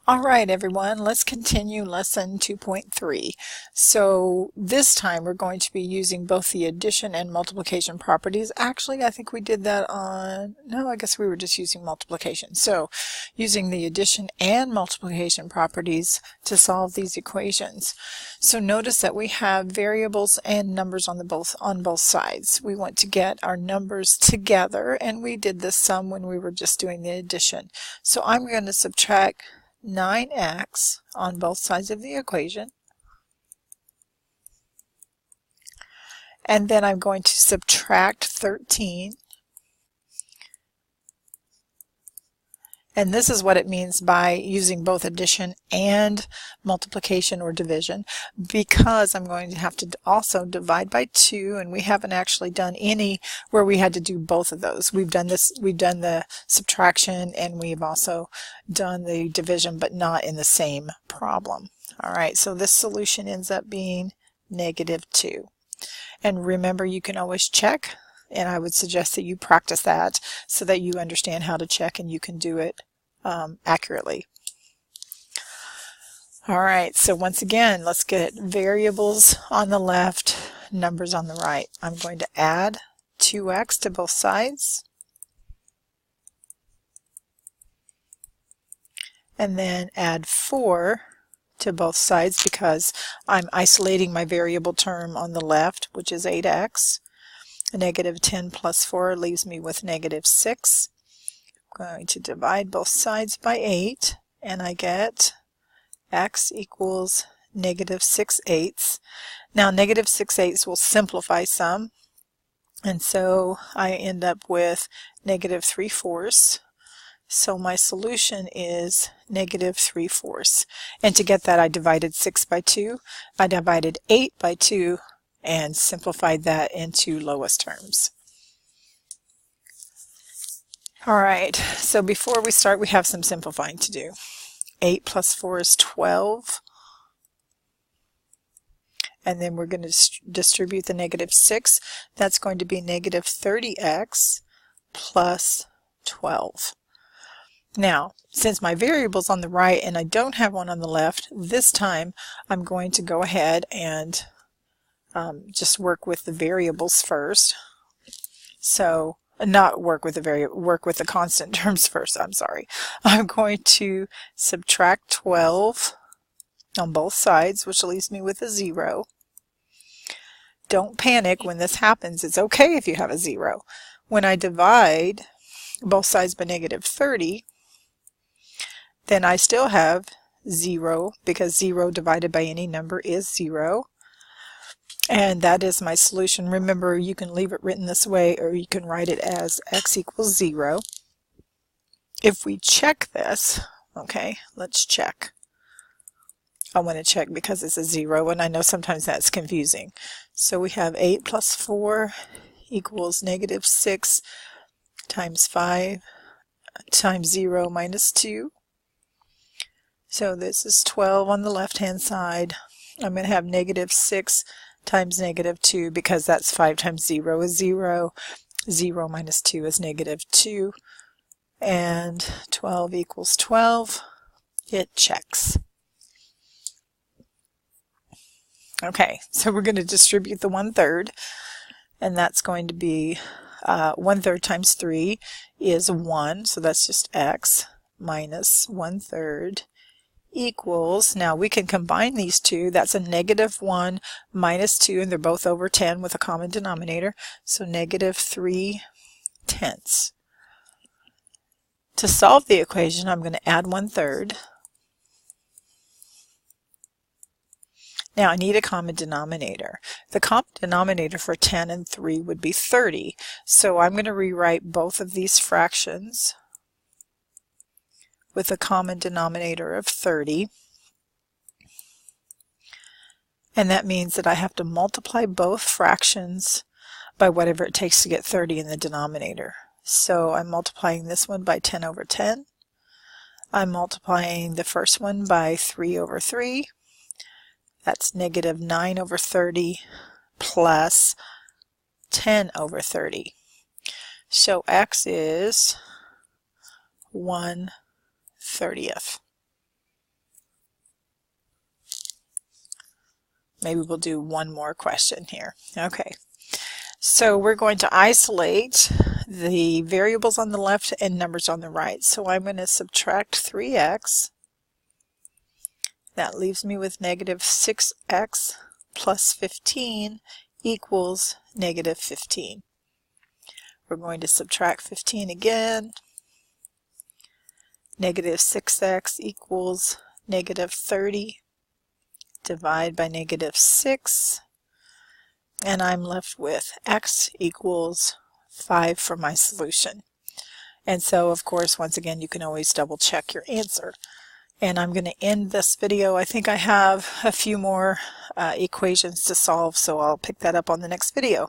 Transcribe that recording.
All right, everyone, let's continue lesson 2.3. So this time we're going to be using both the addition and multiplication properties. Actually, I think we did that no, I guess we were just using multiplication. So using the addition and multiplication properties to solve these equations. So notice that we have variables and numbers on both sides. We want to get our numbers together, and we did this sum when we were just doing the addition. So I'm going to subtract 9x on both sides of the equation, and then I'm going to subtract 13, and this is what it means by using both addition and multiplication or division, because I'm going to have to also divide by 2, and we haven't actually done any where we had to do both of those. We've done the subtraction, and we've also done the division, but not in the same problem. All right, so this solution ends up being -2. And remember, you can always check, and I would suggest that you practice that so that you understand how to check and you can do it accurately. All right, so once again, let's get variables on the left, numbers on the right. I'm going to add 2x to both sides, and then add 4 to both sides because I'm isolating my variable term on the left, which is 8x. A -10 plus 4 leaves me with -6. I'm going to divide both sides by 8, and I get x equals -6/8. Now -6/8 will simplify some, and so I end up with -3/4. So my solution is -3/4. And to get that, I divided 6 by 2. I divided 8 by 2 and simplified that into lowest terms. All right, so before we start, we have some simplifying to do. 8 plus 4 is 12. And then we're going to distribute the -6. That's going to be -30x plus 12. Now, since my variable's on the right and I don't have one on the left, this time I'm going to go ahead and just work with the variables first. So, not work with the constant terms first, I'm sorry. I'm going to subtract 12 on both sides, which leaves me with a 0. Don't panic when this happens. It's okay if you have a 0. When I divide both sides by -30, then I still have 0, because 0 divided by any number is 0. And that is my solution. Remember, you can leave it written this way, or you can write it as x equals 0. If we check this, okay, let's check. I want to check because it's a 0, and I know sometimes that's confusing. So we have 8 plus 4 equals -6 times 5 times 0 minus 2. So this is 12 on the left-hand side. I'm going to have -6 times -2 because that's 5 times 0 is 0. 0 minus 2 is -2. And 12 equals 12. It checks. Okay, so we're going to distribute the 1/3, and that's going to be 1/3 times 3 is 1, so that's just x minus 1/3 equals, now we can combine these two, that's a -1 minus 2, and they're both over 10 with a common denominator, so -3/10. To solve the equation, I'm going to add 1/3. Now I need a common denominator. The common denominator for 10 and 3 would be 30, so I'm going to rewrite both of these fractions with a common denominator of 30. And that means that I have to multiply both fractions by whatever it takes to get 30 in the denominator. So I'm multiplying this one by 10 over 10. I'm multiplying the first one by 3 over 3. That's -9 over 30 plus 10 over 30. So x is 1/30. maybe we'll do one more question here. Okay, so we're going to isolate the variables on the left and numbers on the right. So I'm going to subtract 3x. That leaves me with negative 6x plus 15 equals negative 15. We're going to subtract 15 again. Negative 6x equals negative 30. Divide by negative 6. And I'm left with x equals 5 for my solution. And so, of course, once again, you can always double check your answer. And I'm going to end this video. I think I have a few more equations to solve, so I'll pick that up on the next video.